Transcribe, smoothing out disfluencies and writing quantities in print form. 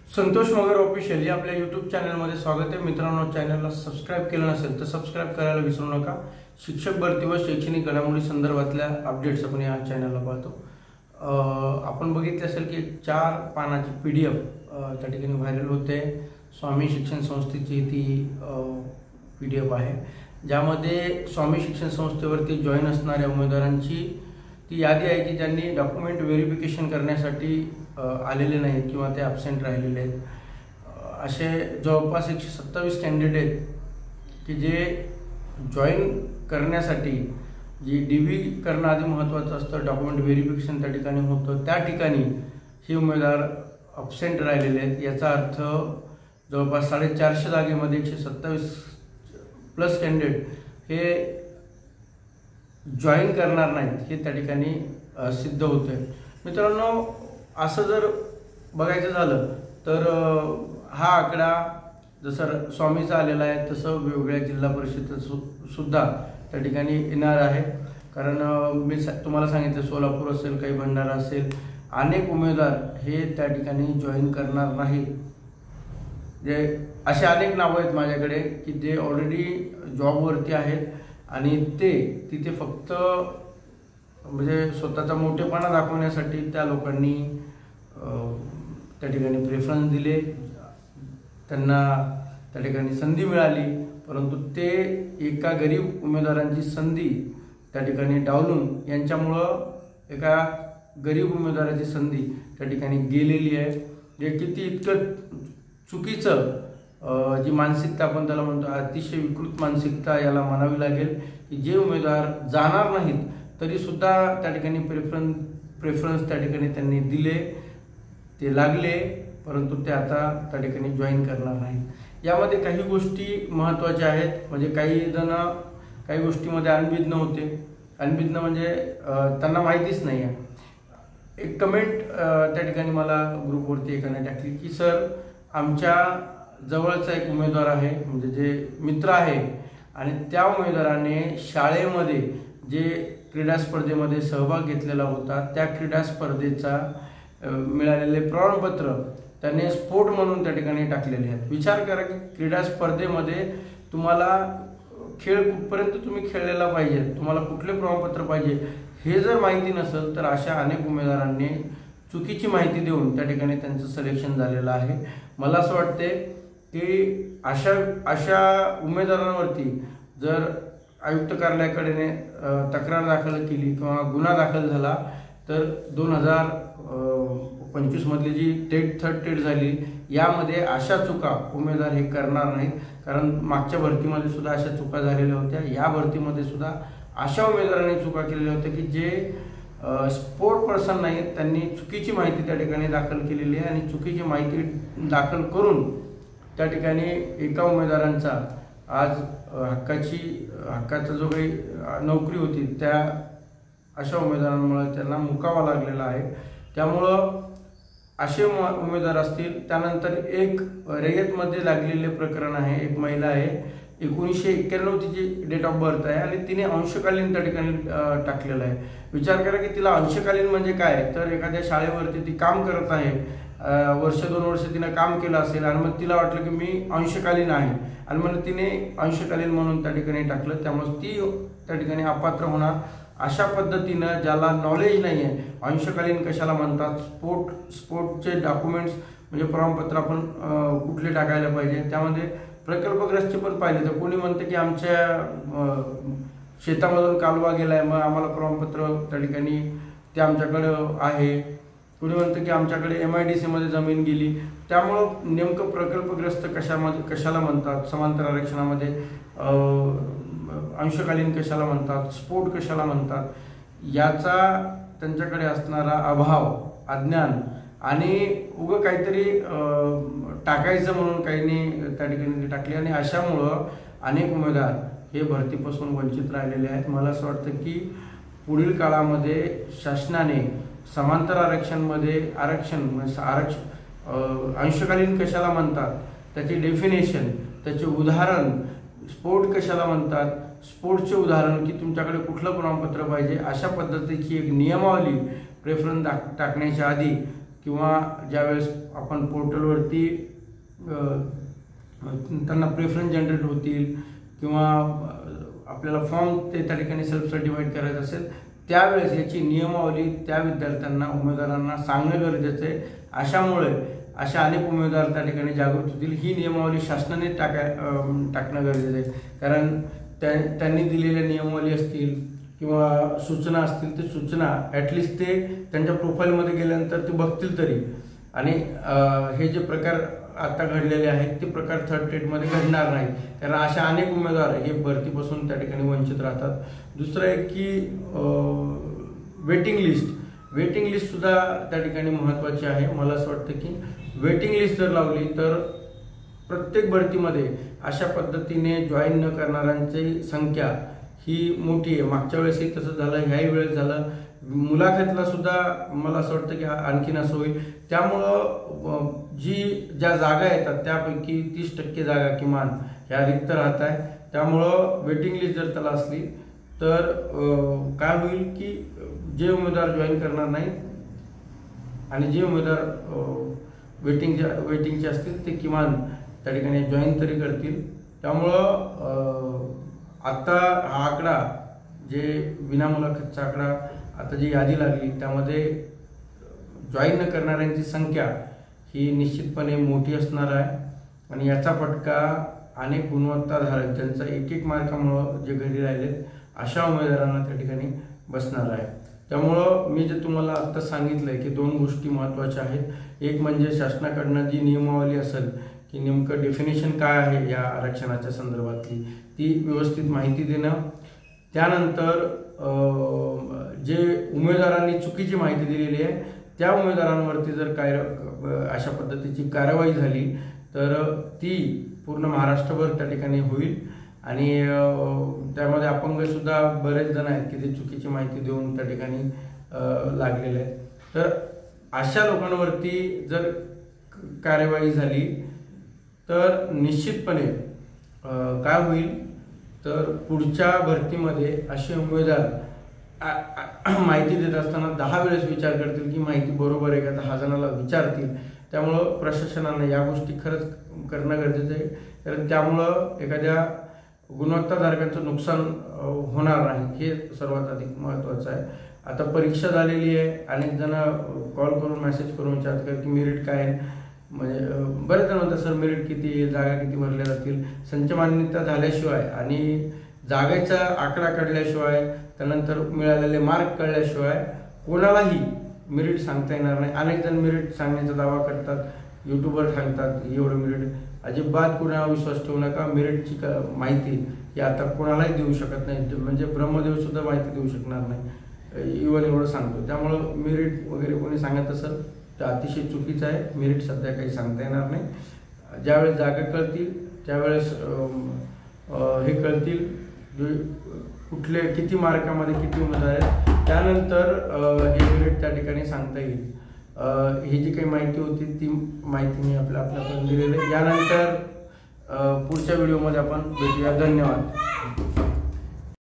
संतोष मगर official या आपल्या YouTube चॅनलमध्ये स्वागत आहे मित्रांनो। चॅनलला सबस्क्राइब केलं नसेल तर सबस्क्राइब करायला विसरू नका। शिक्षक भरती व शैक्षणिक घडामोडी संदर्भातल्या अपडेट्स आपण या चॅनलला पाहतो। आपण बघितले असेल की 4 पानाची PDF त्या ठिकाणी व्हायरल होते। स्वामी शिक्षण संस्थेची ती PDF आहे, ज्यामध्ये स्वामी शिक्षण संस्थेवरती जॉईन असणाऱ्या उमेदवारांची ती यादी आहे की ज्यांनी डॉक्युमेंट व्हेरिफिकेशन करण्यासाठी आलेले नाहीत किंवा ते ॲब्सेंट राहिलेले आहेत। असे जवळपास 127 कॅन्डिडेट आहेत की जे जॉईन करण्यासाठी जी DV करणं आधी महत्त्वाचं असतं, डॉक्युमेंट व्हेरिफिकेशन त्या ठिकाणी होतं, त्या ठिकाणी हे उमेदवार ॲब्सेंट राहिलेले आहेत। याचा अर्थ जवळपास 450 जागेमध्ये 127 प्लस कॅन्डिडेट हे जॉईन करणार नाहीत, हे त्या ठिकाणी सिद्ध होतं आहे। मित्रांनो, असं जर बघायचं झालं तर हा आकडा जसं स्वामीचा आलेला आहे तसं वेगवेगळ्या जिल्हा परिषद सुद्धा त्या ठिकाणी येणार आहे। कारण मी तुम्हाला सांगितलं, सोलापूर असेल, काही भंडारा असेल, अनेक उमेदवार हे त्या ठिकाणी जॉईन करणार नाहीत। जे असे अनेक नावं आहेत माझ्याकडे की जे ऑलरेडी जॉबवरती आहेत आणि ते तिथे फक्त म्हणजे स्वतःचा मोठेपणा दाखवण्यासाठी त्या लोकांनी त्या ठिकाणी प्रेफरन्स दिले, त्यांना त्या ठिकाणी संधी मिळाली, परंतु ते एका गरीब उमेदवारांची संधी त्या ठिकाणी डावलून यांच्यामुळं एका गरीब उमेदवाराची संधी त्या ठिकाणी गेलेली आहे। जे किती इतकं चुकीचं जी मानसिकता आपण त्याला म्हणतो, अतिशय विकृत मानसिकता याला म्हणावी लागेल की जे उमेदवार जाणार नाहीत तरीसुद्धा त्या ठिकाणी प्रेफरन्स त्या ठिकाणी त्यांनी दिले, ते लागले, परंतु ते आता त्या ठिकाणी जॉईन करणार नाहीत। यामध्ये काही गोष्टी महत्त्वाच्या आहेत, म्हणजे काही जण काही गोष्टीमध्ये अनभिज्ञ होते। अनभिज्ञ म्हणजे त्यांना माहितीच नाही आहे। एक कमेंट त्या ठिकाणी मला ग्रुपवरती एकाने टाकली की सर, आमच्या जवळचा एक उमेदवार आहे, म्हणजे जे मित्र आहे, आणि त्या उमेदवाराने शाळेमध्ये जे क्रीडा स्पर्धेमध्ये सहभाग घेतलेला होता, त्या क्रीडा स्पर्धेचा मिळालेले प्रमाणपत्र त्याने स्पोर्ट म्हणून त्या ठिकाणी टाकलेले आहेत। विचार करा की क्रीडा स्पर्धेमध्ये तुम्हाला खेळ कुठपर्यंत तुम्ही खेळलेला पाहिजे, तुम्हाला कुठले प्रमाणपत्र पाहिजे हे जर माहिती नसेल तर अशा अनेक उमेदवारांनी चुकीची माहिती देऊन त्या ठिकाणी त्यांचं सिलेक्शन झालेलं आहे। मला असं वाटते की अशा उमेदवारांवरती जर आयुक्त कार्यालयाकडे तक्रार दाखल केली किंवा गुन्हा दाखल झाला तर 2025 मधली जी थर्ड टेट झाली यामध्ये अशा चुका उमेदवार हे करणार नाहीत। कारण मागच्या भरतीमध्ये सुद्धा अशा चुका झालेल्या होत्या, या भरतीमध्ये सुद्धा अशा उमेदवारांनी चुका केलेल्या होत्या की जे स्पोर्ट पर्सन नाहीत, त्यांनी चुकीची माहिती त्या ठिकाणी दाखल केलेली आहे आणि चुकीची माहिती दाखल करून त्या ठिकाणी एका उमेदवारांचा आज हक्काचा जो काही नोकरी होती त्या अशा उमेदवारांमुळे त्यांना मुकावा लागलेला आहे। त्यामुळं असे उमेदवार असतील। त्यानंतर एक रयतमध्ये लागलेले प्रकरण आहे, एक महिला आहे, 1991 तिची डेट ऑफ बर्थ आहे आणि तिने अंशकालीन त्या ठिकाणी टाकलेलं आहे। विचार करा की तिला अंशकालीन म्हणजे काय, तर एखाद्या शाळेवरती ती काम करत आहे, वर्ष 2 वर्ष तिने काम केलं असेल आणि मग तिला वाटलं की मी अंशकालीन आहे आणि मग तिने अंशकालीन म्हणून त्या ठिकाणी टाकलं, त्यामुळे ती त्या ठिकाणी अपात्र होणार। अशा पद्धतीनं ज्याला नॉलेज नाही आहे, अंशकालीन कशाला म्हणतात, स्पोर्टचे डॉक्युमेंट्स म्हणजे प्रमाणपत्र आपण कुठले टाकायला पाहिजे, त्यामध्ये प्रकल्पग्रस्तचे पण पाहिले तर कोणी म्हणते की आमच्या शेतामधून कालवा गेलाय, मग आम्हाला प्रमाणपत्र त्या ठिकाणी ते आमच्याकडं आहे, कोणी म्हणतं की आमच्याकडे MIDC मध्ये जमीन गेली। त्यामुळं नेमकं प्रकल्पग्रस्त कशाला म्हणतात, समांतर आरक्षणामध्ये अंशकालीन कशाला म्हणतात, स्पोर्ट कशाला म्हणतात, याचा त्यांच्याकडे असणारा अभाव, अज्ञान आणि उगं काहीतरी टाकायचं म्हणून काहींनी त्या ठिकाणी टाकले आणि अशामुळं अनेक उमेदवार हे भरतीपासून वंचित राहिलेले आहेत। मला असं वाटतं की पुढील काळामध्ये शासनाने समांतर आरक्षणमध्ये अंशकालीन कशाला म्हणतात त्याची डेफिनेशन, त्याचे उदाहरण, स्पोर्ट कशाला म्हणतात, स्पोर्टचे उदाहरण की तुमच्याकडे कुठलं प्रमाणपत्र पाहिजे, अशा पद्धतीची एक नियमावली प्रेफरन्स टाकण्याच्या आधी किंवा ज्यावेळेस आपण पोर्टलवरती त्यांना प्रेफरन्स जनरेट होतील किंवा आपल्याला फॉर्म ते त्या ठिकाणी सेल्फ सर्टिफाईड करायचं असेल त्यावेळेस याची नियमावली त्या विद्यार्थ्यांना उमेदवारांना सांगणं गरजेचं आहे। अशामुळे अशा अनेक उमेदवार त्या ठिकाणी जागृत होतील। ही नियमावली शासनाने टाकणं गरजेचं आहे, कारण त्यांनी दिलेल्या नियमावली असतील किंवा सूचना असतील ते सूचना ॲटलिस्ट ते त्यांच्या प्रोफाईलमध्ये गेल्यानंतर ते बघतील तरी, आणि हे जे प्रकार आता घडलेले आहेत ते प्रकार थर्ड स्टेटमध्ये घडणार नाही, कारण अशा अनेक उमेदवार हे भरतीपासून त्या ठिकाणी वंचित राहतात। दुसरं आहे की वेटिंग लिस्ट सुद्धा त्या ठिकाणी महत्त्वाची आहे। मला असं वाटतं की वेटिंग लिस्ट जर लावली तर प्रत्येक भरतीमध्ये अशा पद्धतीने जॉईन न करणाऱ्यांची संख्या ही मोठी आहे। मागच्या वेळेसही तसं झालं, ह्याही वेळेस झालं। मुलाखतला सुद्धा मला असं वाटतं की आणखीन असं होईल। त्यामुळं ज्या जागा येतात त्यापैकी 30% जागा किमान ह्या रिक्त राहत आहे। त्यामुळं वेटिंग लिस्ट जर त्याला असली तर काय होईल की जे उमेदवार जॉईन करणार नाही आणि जे उमेदवार वेटिंगचे असतील ते किमान त्या ठिकाणी जॉईन तरी करतील। त्यामुळं आता हा आकडा जे विनामुलाखतचा आकडा आता जी यादी लागली त्यामध्ये जॉईन न करणाऱ्यांची संख्या ही निश्चितपणे मोठी असणार आहे, आणि याचा फटका अनेक गुणवत्ताधारक ज्यांचा एक मार्कामुळं जे घरी राहिलेत अशा उमेदवारांना त्या ठिकाणी बसणार आहे। त्यामुळं मी जे तुम्हाला आत्ता सांगितलं आहे की 2 गोष्टी महत्त्वाच्या आहेत। एक म्हणजे शासनाकडनं जी नियमावली असेल की नेमकं डेफिनेशन काय आहे या आरक्षणाच्या संदर्भातली ती व्यवस्थित माहिती देणं, त्यानंतर जे उमेदवारांनी चुकीची माहिती दिलेली आहे त्या उमेदवारांवरती जर काय अशा पद्धतीची कारवाई झाली तर ती पूर्ण महाराष्ट्रभर त्या ठिकाणी होईल, आणि त्यामध्ये अपंग सुद्धा बरेच जण आहेत की ते चुकीची माहिती देऊन त्या ठिकाणी लागलेले आहेत। तर अशा लोकांवरती जर कार्यवाही झाली तर निश्चितपणे काय होईल तर पुढच्या भरतीमध्ये असे उमेदवार माहिती देत असताना 10 वेळेस विचार करतील की माहिती बरोबर आहे का, 10 जणांना विचारतील। त्यामुळं प्रशासनानं या गोष्टी खरंच करणं गरजेचं आहे, कारण त्यामुळं एखाद्या गुणवत्ताधारकांचं नुकसान होणार नाही, हे सर्वात अधिक महत्त्वाचं आहे। आता परीक्षा झालेली आहे, अनेक जण कॉल करून मेसेज करून विचारतात की मेरिट काय आहे, म्हणजे बरेच जण म्हणतात सर मेरिट किती, जागा किती भरल्या जातील। संच मान्यता झाल्याशिवाय आणि जागेचा आकडा काढल्याशिवाय त्यानंतर मिळालेले मार्क कळल्याशिवाय कोणालाही मेरिट सांगता येणार नाही। अनेक जण मेरिट सांगण्याचा दावा करतात, यूट्यूबवर सांगतात एवढं मेरिट। अजिबात कोणावर विश्वास ठेवू नका। मेरिटची माहिती ही आता कोणालाही देऊ शकत नाही, म्हणजे ब्रह्मदेव सुद्धा माहिती देऊ शकणार नाही, इव्हन एवढं सांगतो। त्यामुळं मेरिट वगैरे कोणी सांगत असेल तर अतिशय चुकीचं आहे। मेरिट सध्या काही सांगता येणार नाही। ज्यावेळेस जागा कळतील त्यावेळेस हे कळतील कुठले किती मार्कामध्ये किती उमेदवार आहेत, त्यानंतर हे मेरिट त्या ठिकाणी सांगता येईल। ही जी काही माहिती होती ती माहिती मी आपल्यापर्यंत दिलेली आहे। यानंतर पुढच्या व्हिडिओमध्ये आपण भेटूया। धन्यवाद।